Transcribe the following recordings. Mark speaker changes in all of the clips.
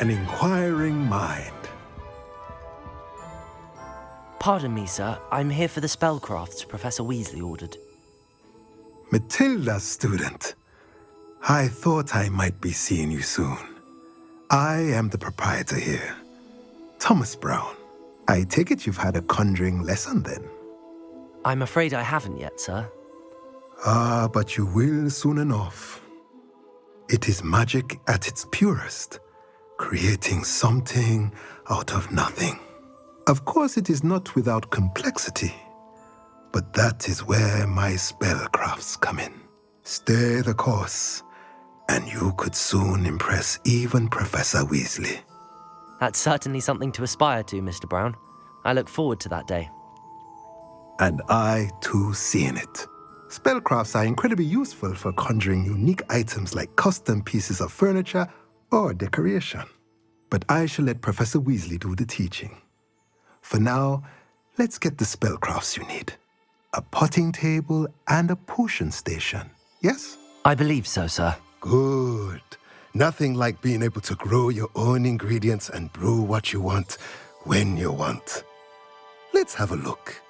Speaker 1: an inquiring mind.
Speaker 2: Pardon me, sir. I'm here for the spellcrafts Professor Weasley ordered.
Speaker 1: Matilda, student. I thought I might be seeing you soon. I am the proprietor here, Thomas Brown. I take it you've had a conjuring lesson then?
Speaker 2: I'm afraid I haven't yet, sir.
Speaker 1: Ah, but you will soon enough. It is magic at its purest, creating something out of nothing. Of course, it is not without complexity, but that is where my spellcrafts come in. Stay the course, and you could soon impress even Professor Weasley.
Speaker 2: That's certainly something to aspire to, Mr. Brown. I look forward to that day.
Speaker 1: And I, too, seeing it. Spellcrafts are incredibly useful for conjuring unique items like custom pieces of furniture or decoration. But I shall let Professor Weasley do the teaching. For now, let's get the spellcrafts you need. A potting table and a potion station, yes?
Speaker 2: I believe so, sir.
Speaker 1: Good. Nothing like being able to grow your own ingredients and brew what you want when you want. Let's have a look.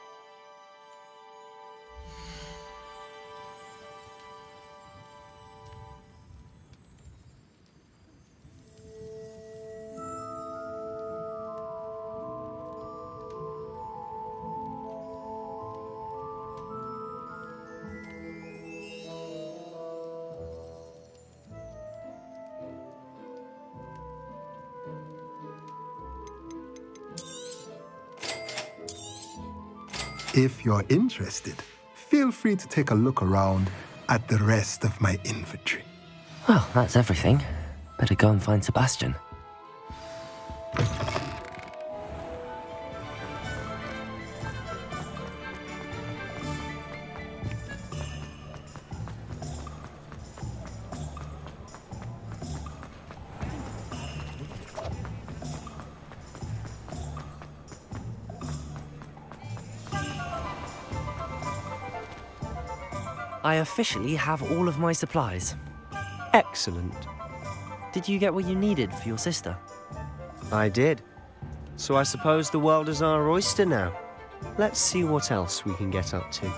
Speaker 1: If you're interested, feel free to take a look around at the rest of my inventory.
Speaker 2: Well, that's everything. Better go and find Sebastian. I officially have all of my supplies.
Speaker 3: Excellent.
Speaker 2: Did you get what you needed for your sister?
Speaker 3: I did. So I suppose the world is our oyster now. Let's see what else we can get up to.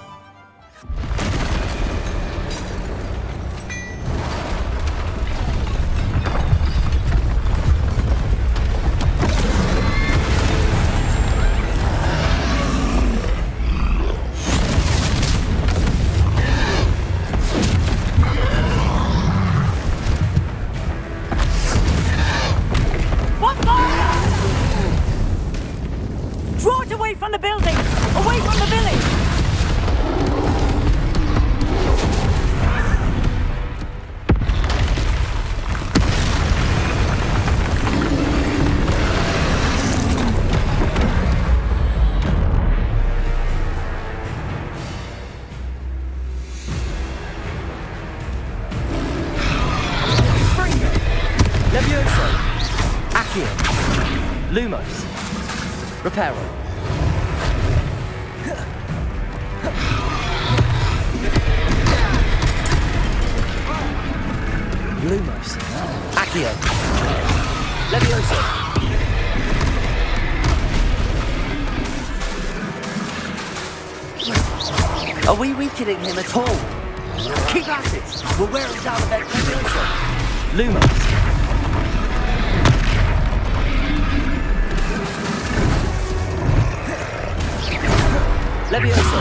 Speaker 4: From the building! Away from the village!
Speaker 2: Levioso! Accio! Lumos! Reparo! Lumos. Accio. Levioso. Are we weakening him at all? Keep at it. We'll wear him down a bit. Levioso. Lumos. Levioso.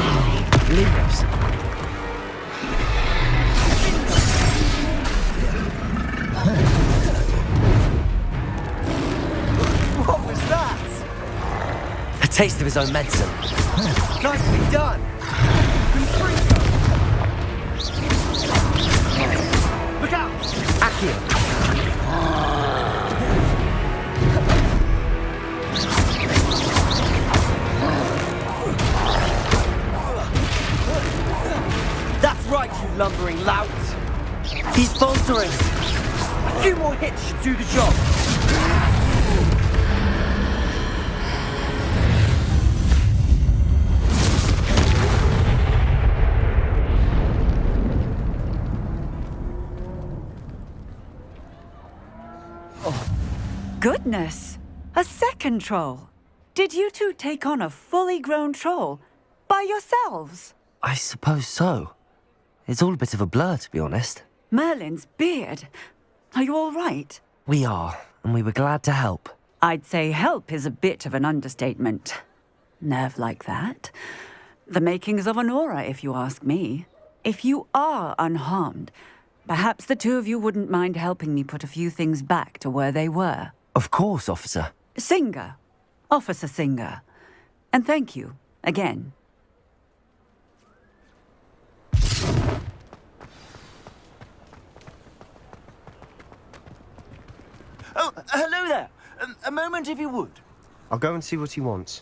Speaker 2: Lumos. A taste of his own medicine.
Speaker 3: Nicely done!
Speaker 2: Look out! Accio. That's right, you lumbering lout! He's faltering! A few more hits should do the job!
Speaker 4: Goodness! A second troll. Did you two take on a fully grown troll by yourselves?
Speaker 5: I suppose so. It's all a bit of a blur, to be honest.
Speaker 4: Merlin's beard. Are you all right?
Speaker 5: We are, and we were glad to help.
Speaker 4: I'd say help is a bit of an understatement. Nerve like that. The makings of an aura, if you ask me. If you are unharmed, perhaps the two of you wouldn't mind helping me put a few things back to where they were.
Speaker 5: Of course, officer.
Speaker 4: Singer. Officer Singer. And thank you, again.
Speaker 6: Oh, hello there. A moment, if you would.
Speaker 3: I'll go and see what he wants.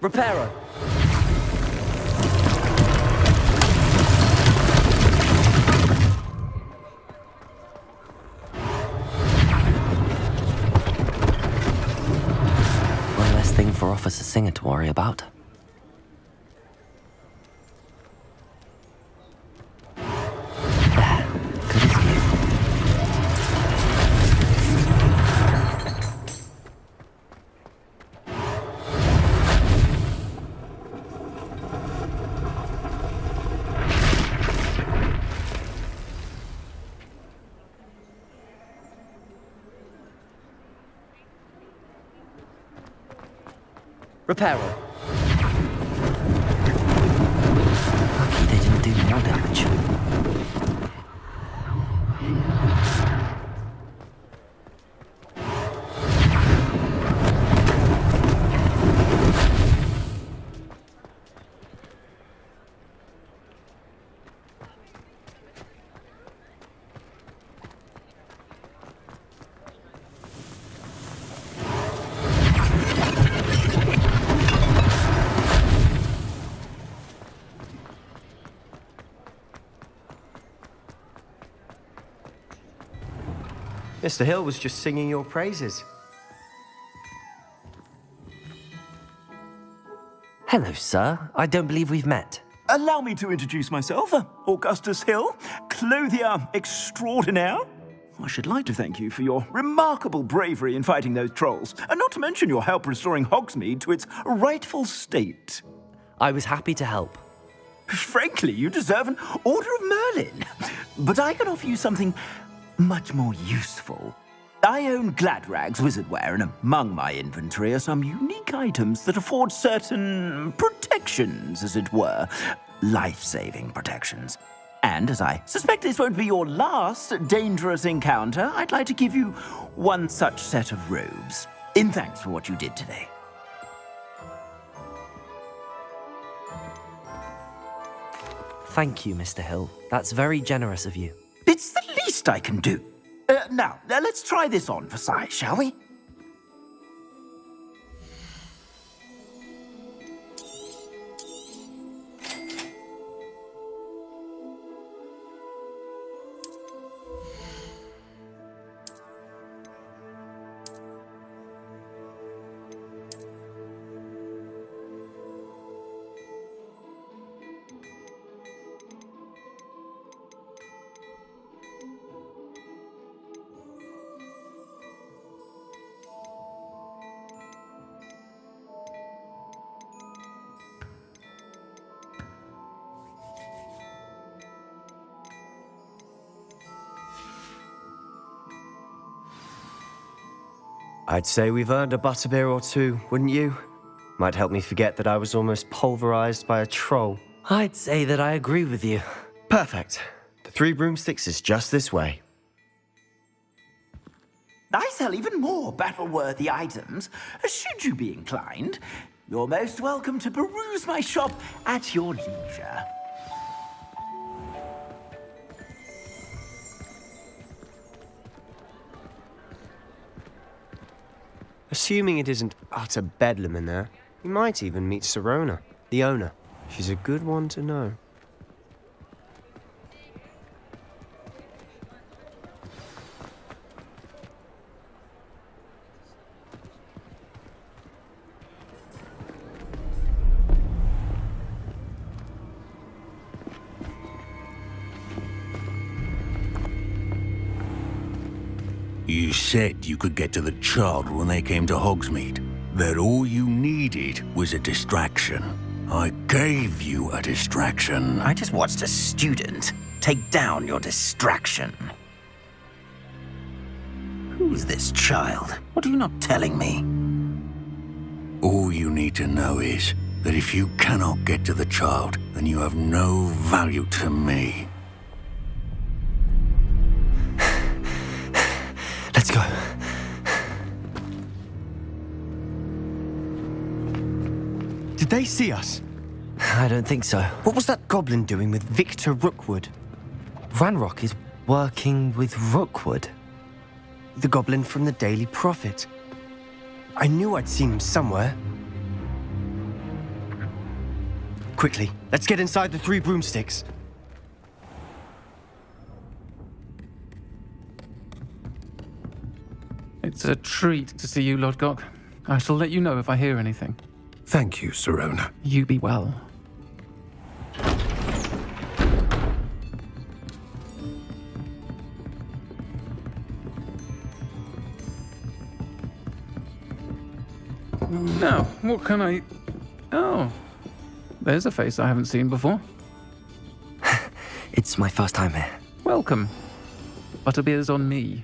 Speaker 2: Reparo.
Speaker 5: One less thing for Officer Singer to worry about. There, good as new.
Speaker 2: Reparo.
Speaker 5: Lucky they didn't do more damage.
Speaker 3: Mr. Hill was just singing your praises.
Speaker 5: Hello, sir. I don't believe we've met.
Speaker 6: Allow me to introduce myself, Augustus Hill, clothier extraordinaire. I should like to thank you for your remarkable bravery in fighting those trolls, and not to mention your help restoring Hogsmeade to its rightful state.
Speaker 5: I was happy to help.
Speaker 6: Frankly, you deserve an Order of Merlin. But I can offer you something much more useful. I own Gladrag's wizardware, and among my inventory are some unique items that afford certain protections, as it were. Life-saving protections. And as I suspect this won't be your last dangerous encounter, I'd like to give you one such set of robes, in thanks for what you did today.
Speaker 5: Thank you, Mr. Hill. That's very generous of you.
Speaker 6: It's the least I can do. Now, let's try this on for size, shall we?
Speaker 3: I'd say we've earned a butterbeer or two, wouldn't you? Might help me forget that I was almost pulverized by a troll.
Speaker 5: I'd say that I agree with you.
Speaker 3: Perfect. The Three Broomsticks is just this way.
Speaker 6: I sell even more battle-worthy items. Should you be inclined, you're most welcome to peruse my shop at your leisure.
Speaker 3: Assuming it isn't utter bedlam in there, you might even meet Sirona, the owner. She's a good one to know.
Speaker 7: You said you could get to the child when they came to Hogsmeade. That all you needed was a distraction. I gave you a distraction.
Speaker 6: I just watched a student take down your distraction. Who's this child? What are you not telling me?
Speaker 7: All you need to know is that if you cannot get to the child, then you have no value to me.
Speaker 3: Let's go. Did they see us?
Speaker 5: I don't think so.
Speaker 3: What was that goblin doing with Victor Rookwood?
Speaker 5: Ranrock is working with Rookwood.
Speaker 3: The goblin from the Daily Prophet. I knew I'd seen him somewhere. Quickly, let's get inside the Three Broomsticks.
Speaker 8: It's a treat to see you, Lodgok. I shall let you know if I hear anything.
Speaker 1: Thank you, Sirona.
Speaker 8: You be well. Now, what can I... Oh, there's a face I haven't seen before.
Speaker 5: It's my first time here.
Speaker 8: Welcome. Butterbeer's on me.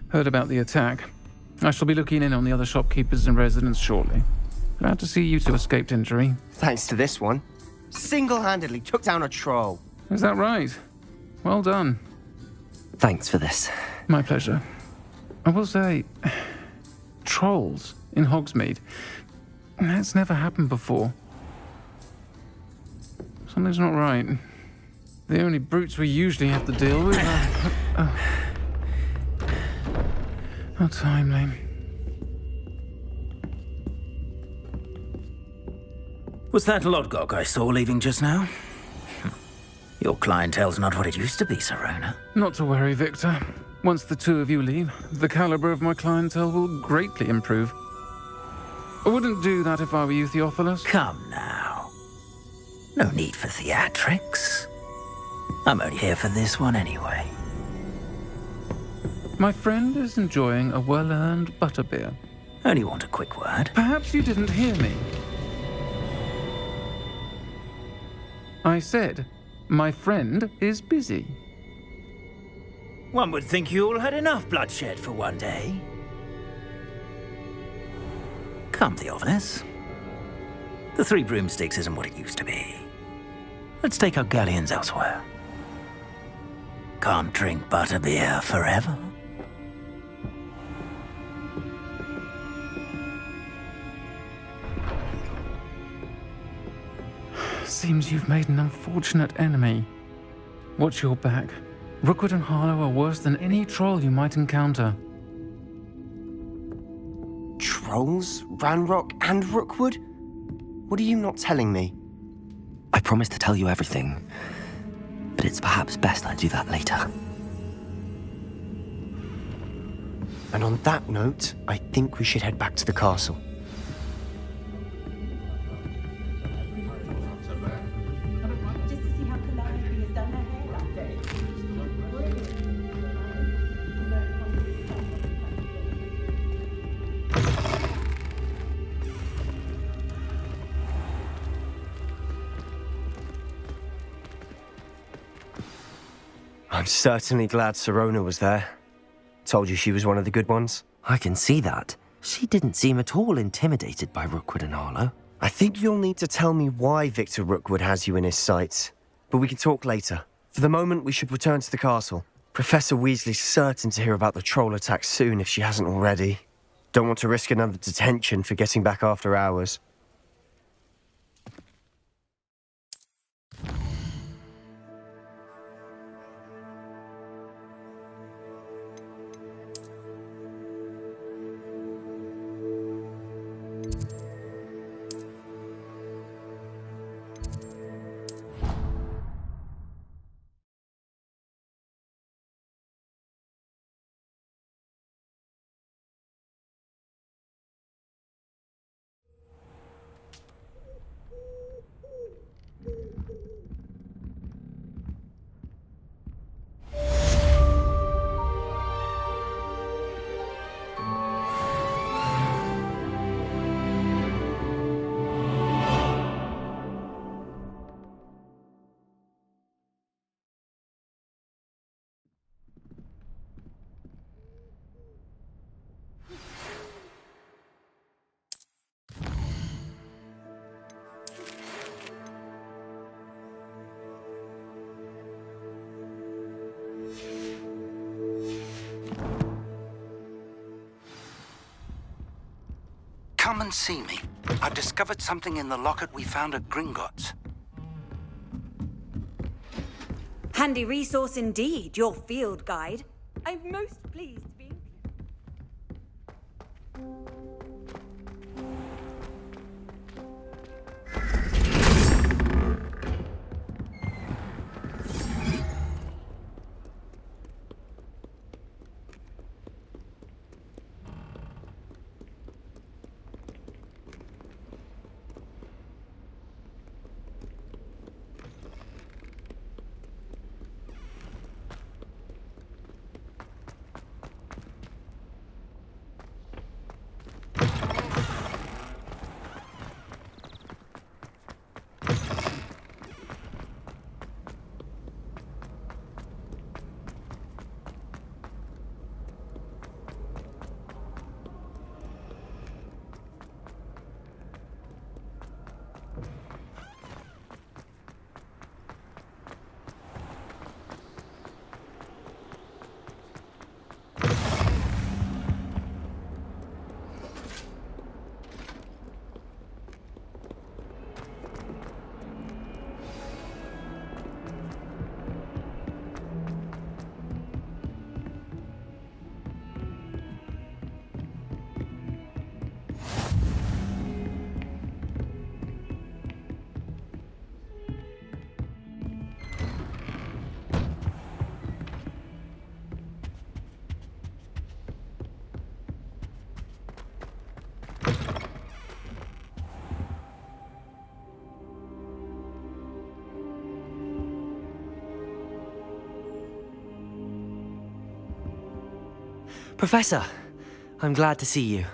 Speaker 8: Heard about the attack. I shall be looking in on the other shopkeepers and residents shortly. Glad to see you two escaped injury.
Speaker 3: Thanks to this one. Single-handedly took down a troll.
Speaker 8: Is that right? Well done.
Speaker 5: Thanks for this.
Speaker 8: My pleasure. I will say, trolls in Hogsmeade. That's never happened before. Something's not right. The only brutes we usually have to deal with are... How timely.
Speaker 6: Was that Lodgok I saw leaving just now? Your clientele's not what it used to be, Sirona.
Speaker 8: Not to worry, Victor. Once the two of you leave, the caliber of my clientele will greatly improve. I wouldn't do that if I were you, Theophilus.
Speaker 6: Come now. No need for theatrics. I'm only here for this one anyway.
Speaker 8: My friend is enjoying a well-earned butterbeer.
Speaker 6: Only want a quick word.
Speaker 8: Perhaps you didn't hear me. I said, my friend is busy.
Speaker 6: One would think you all had enough bloodshed for one day. Come, Theophilus. The Three Broomsticks isn't what it used to be. Let's take our galleons elsewhere. Can't drink butterbeer forever.
Speaker 8: Seems you've made an unfortunate enemy. Watch your back. Rookwood and Harlow are worse than any troll you might encounter.
Speaker 3: Trolls, Ranrock, and Rookwood? What are you not telling me?
Speaker 5: I promise to tell you everything, but it's perhaps best I do that later.
Speaker 3: And on that note, I think we should head back to the castle. I'm certainly glad Sirona was there. Told you she was one of the good ones.
Speaker 5: I can see that. She didn't seem at all intimidated by Rookwood and Harlow.
Speaker 3: I think you'll need to tell me why Victor Rookwood has you in his sights. But we can talk later. For the moment, we should return to the castle. Professor Weasley's certain to hear about the troll attack soon if she hasn't already. Don't want to risk another detention for getting back after hours.
Speaker 9: Come and see me. I've discovered something in the locket we found at Gringotts.
Speaker 10: Handy resource indeed, your field guide. I'm most pleased to be
Speaker 5: Professor, I'm glad to see you.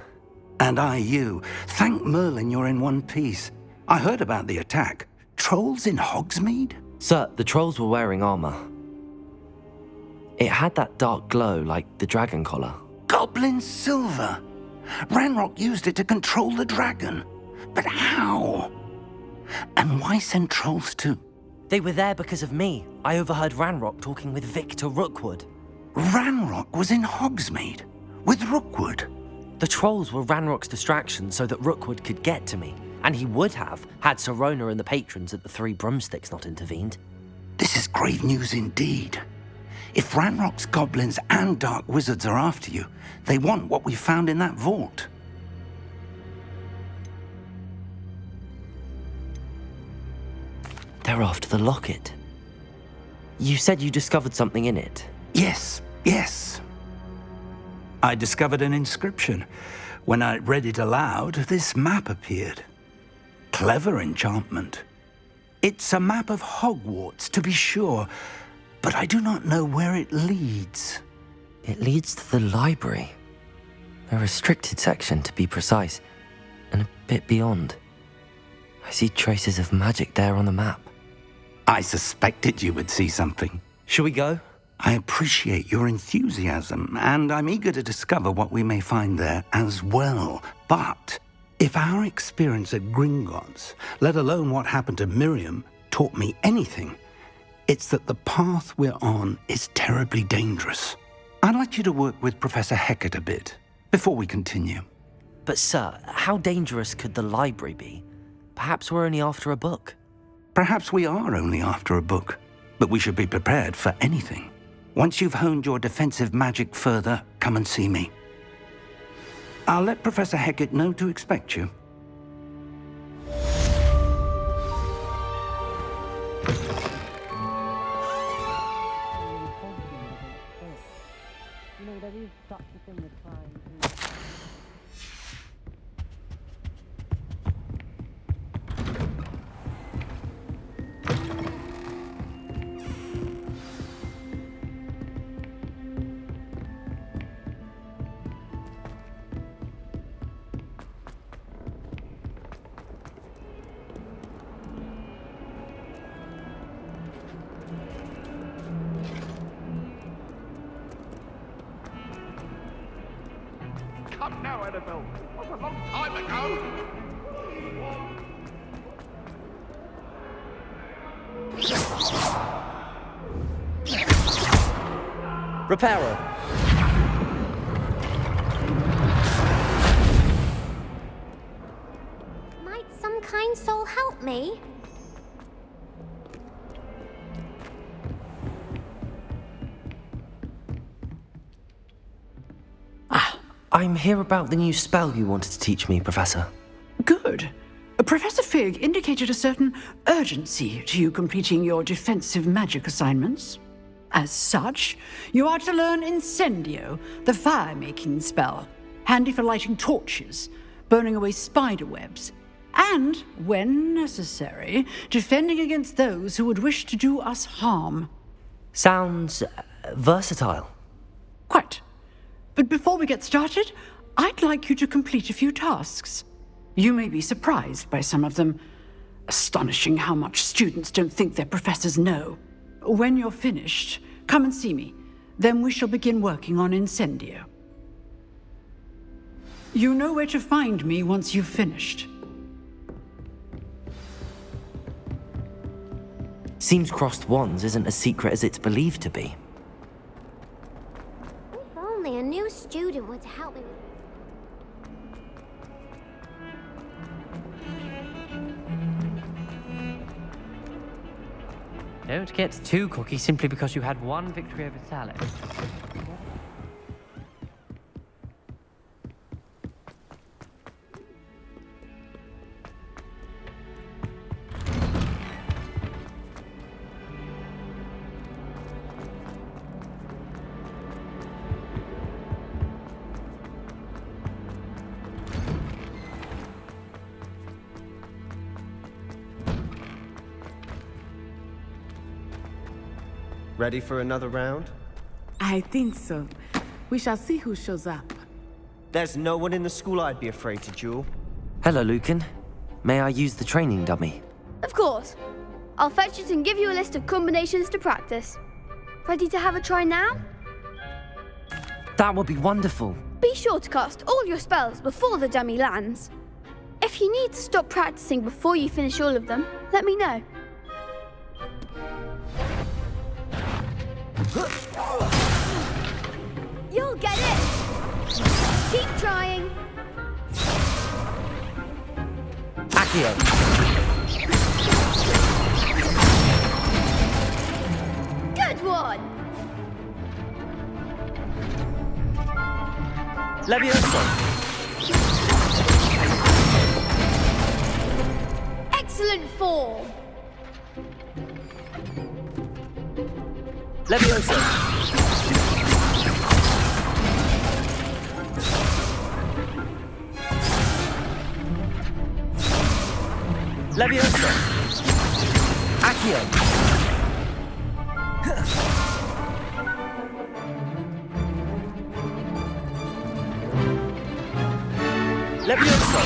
Speaker 9: And I you. Thank Merlin you're in one piece. I heard about the attack. Trolls in Hogsmeade?
Speaker 5: Sir, the trolls were wearing armor. It had that dark glow like the dragon collar.
Speaker 9: Goblin silver. Ranrock used it to control the dragon. But how? And why send trolls too?
Speaker 5: They were there because of me. I overheard Ranrock talking with Victor Rookwood.
Speaker 9: Ranrock was in Hogsmeade with Rookwood.
Speaker 5: The trolls were Ranrock's distraction so that Rookwood could get to me, and he would have had Sirona and the patrons at the Three Broomsticks not intervened.
Speaker 9: This is grave news indeed. If Ranrock's goblins and dark wizards are after you, they want what we found in that vault.
Speaker 5: They're after the locket. You said you discovered something in it.
Speaker 9: Yes. I discovered an inscription. When I read it aloud, this map appeared. Clever enchantment. It's a map of Hogwarts, to be sure, but I do not know where it leads.
Speaker 5: It leads to the library. A restricted section, to be precise, and a bit beyond. I see traces of magic there on the map.
Speaker 9: I suspected you would see something.
Speaker 5: Shall we go?
Speaker 9: I appreciate your enthusiasm, and I'm eager to discover what we may find there as well. But If our experience at Gringotts, let alone what happened to Miriam, taught me anything, it's that the path we're on is terribly dangerous. I'd like you to work with Professor Hecat a bit before we continue.
Speaker 5: But sir, how dangerous could the library be? Perhaps we're only after a book.
Speaker 9: Perhaps we are only after a book, but we should be prepared for anything. Once you've honed your defensive magic further, come and see me. I'll let Professor Hecat know to expect you.
Speaker 11: Come now, Annabelle. That was a long time ago.
Speaker 2: Reparo.
Speaker 12: Might some kind soul help me?
Speaker 5: I'm here about the new spell you wanted to teach me, Professor.
Speaker 13: Good. Professor Fig indicated a certain urgency to you completing your defensive magic assignments. As such, you are to learn Incendio, the fire-making spell, handy for lighting torches, burning away spider webs, and, when necessary, defending against those who would wish to do us harm.
Speaker 5: Sounds versatile.
Speaker 13: Quite. But before we get started, I'd like you to complete a few tasks. You may be surprised by some of them. Astonishing how much students don't think their professors know. When you're finished, come and see me. Then we shall begin working on Incendio. You know where to find me once you've finished.
Speaker 5: Seems crossed wands isn't as secret as it's believed to be.
Speaker 12: If only a new student would help me with
Speaker 2: Don't get too cocky simply because you had one victory over Salad.
Speaker 3: Ready for another round?
Speaker 14: I think so. We shall see who shows up.
Speaker 3: There's no one in the school I'd be afraid to duel.
Speaker 5: Hello, Lucan. May I use the training dummy?
Speaker 15: Of course. I'll fetch it and give you a list of combinations to practice. Ready to have a try now?
Speaker 5: That would be wonderful.
Speaker 15: Be sure to cast all your spells before the dummy lands. If you need to stop practicing before you finish all of them, let me know. You'll get it! Keep trying!
Speaker 5: Accio!
Speaker 15: Good one!
Speaker 5: Levioso!
Speaker 15: Excellent form!
Speaker 5: Levioso! Levioso! Accio! Levioso!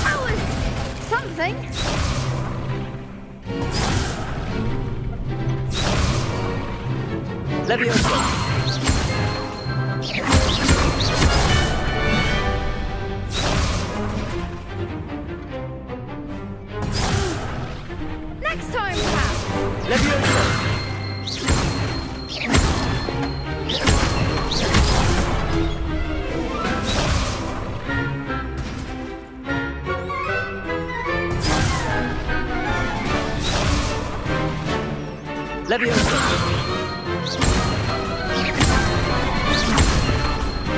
Speaker 15: That was something.
Speaker 5: Levioso!
Speaker 2: Leviosa!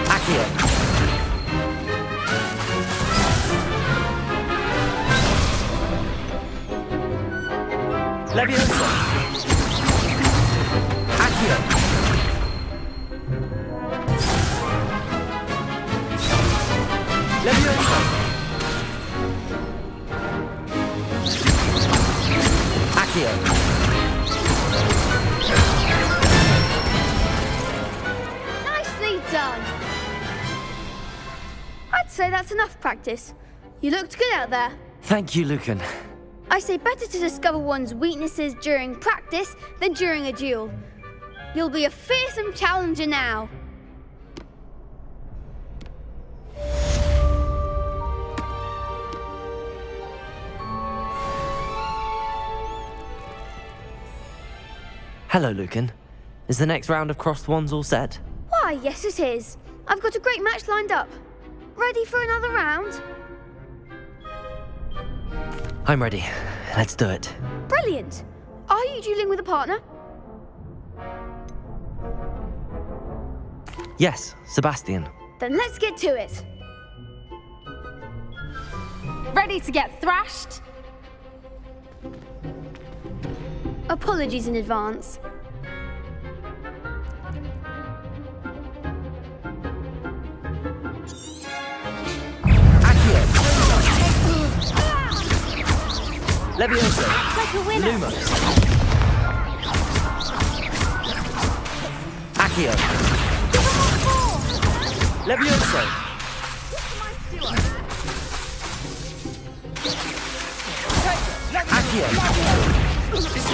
Speaker 2: Accio! Leviosa! Accio! Leviosa! Accio!
Speaker 15: Nicely done! I'd say that's enough practice. You looked good out there.
Speaker 5: Thank you, Lucan.
Speaker 15: I say better to discover one's weaknesses during practice than during a duel. You'll be a fearsome challenger now.
Speaker 5: Hello, Lucan. Is the next round of Crossed Wands all set?
Speaker 15: Why, yes it is. I've got a great match lined up. Ready for another round?
Speaker 5: I'm ready. Let's do it.
Speaker 15: Brilliant. Are you dueling with a partner?
Speaker 5: Yes, Sebastian.
Speaker 15: Then let's get to it. Ready to get thrashed? Apologies in advance.
Speaker 2: Leviosa!
Speaker 15: Like a winner!
Speaker 2: Lumos! Accio! Leviosa! Accio!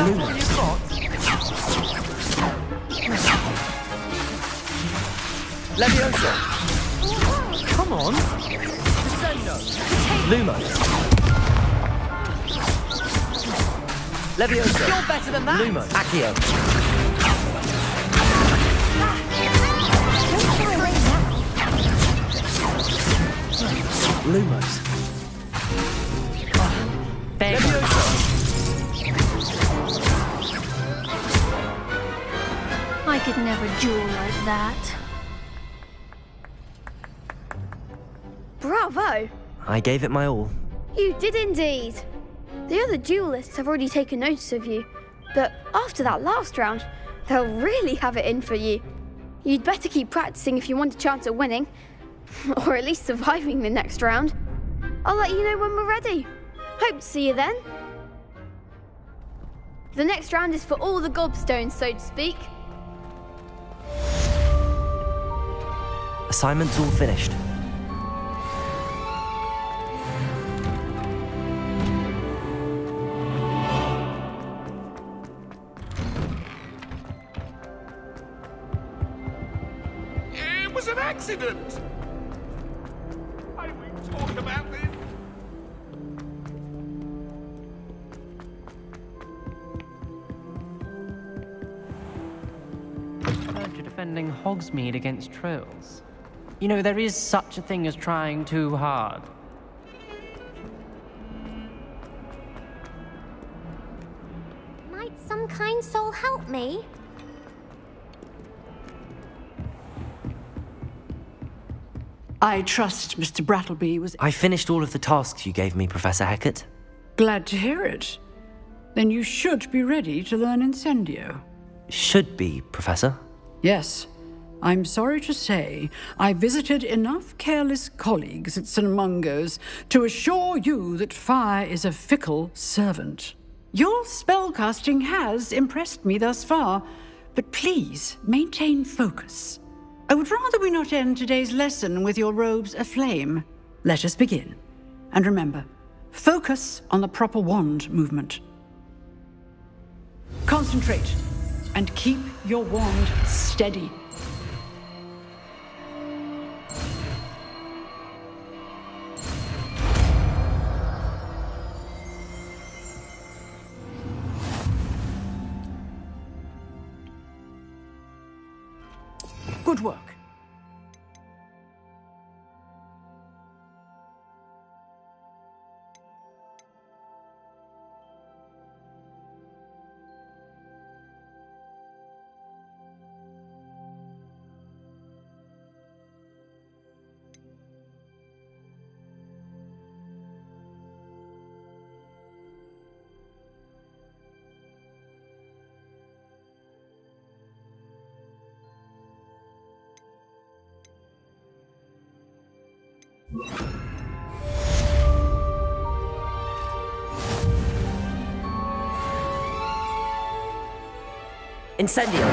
Speaker 2: Lumos! Leviosa! Come on! Lumos! Leviosa! You're better than that! Lumos! Accio! Lumos! Leviosa!
Speaker 15: I could never duel like that. Bravo!
Speaker 5: I gave it my all.
Speaker 15: You did indeed. The other duelists have already taken notice of you, but after that last round, they'll really have it in for you. You'd better keep practicing if you want a chance at winning, or at least surviving the next round. I'll let you know when we're ready. Hope to see you then. The next round is for all the gobstones, so to speak.
Speaker 5: Assignment's all finished.
Speaker 11: It was an accident! I won't talk about it.
Speaker 16: Heard you're defending Hogsmeade against trolls. You know, there is such a thing as trying too hard.
Speaker 12: Might some kind soul help me?
Speaker 13: I trust Mr. Brattleby was
Speaker 5: I finished all of the tasks you gave me, Professor Hecat.
Speaker 13: glad to hear it. Then you should be ready to learn Incendio.
Speaker 5: Should be, Professor.
Speaker 13: Yes. I'm sorry to say, I visited enough careless colleagues at St. Mungo's to assure you that fire is a fickle servant. Your spellcasting has impressed me thus far, but please maintain focus. I would rather we not end today's lesson with your robes aflame. Let us begin. And remember, focus on the proper wand movement. Concentrate and keep your wand steady. Good work.
Speaker 2: Incendio!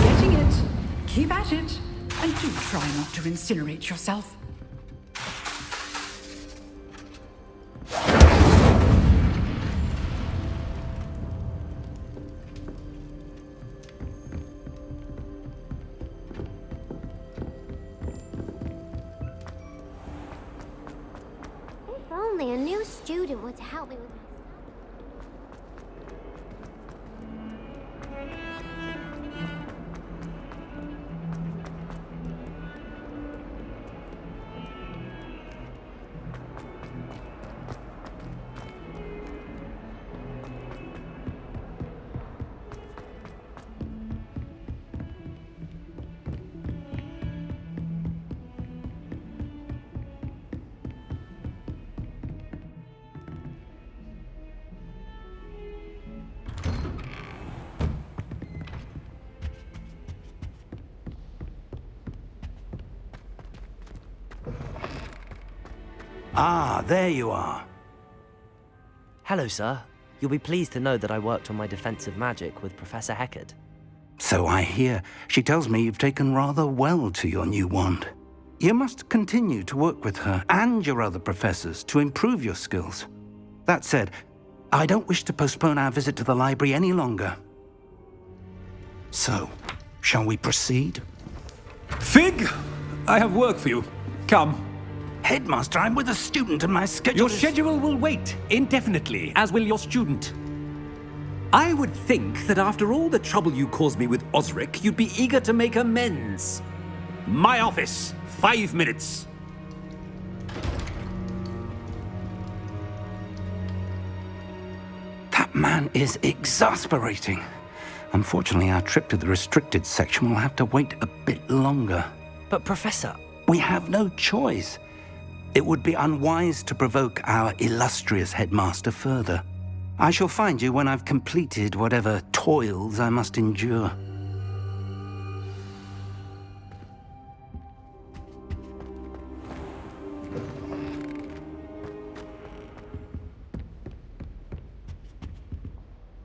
Speaker 13: Getting it. Keep at it. And do try not to incinerate yourself.
Speaker 12: If only a new student were to help me with my
Speaker 9: Ah, there you are.
Speaker 5: Hello, sir. You'll be pleased to know that I worked on my defensive magic with Professor Heckard.
Speaker 9: So I hear. She tells me you've taken rather well to your new wand. You must continue to work with her and your other professors to improve your skills. That said, I don't wish to postpone our visit to the library any longer. So, shall we proceed?
Speaker 17: Fig! I have work for you. Come.
Speaker 9: Headmaster, I'm with a student and my schedule
Speaker 17: Your
Speaker 9: is...
Speaker 17: schedule will wait indefinitely, as will your student. I would think that after all the trouble you caused me with Osric, you'd be eager to make amends. My office, 5 minutes.
Speaker 9: That man is exasperating. Unfortunately, our trip to the restricted section will have to wait a bit longer.
Speaker 5: But, Professor...
Speaker 9: We have no choice. It would be unwise to provoke our illustrious headmaster further. I shall find you when I've completed whatever toils I must endure.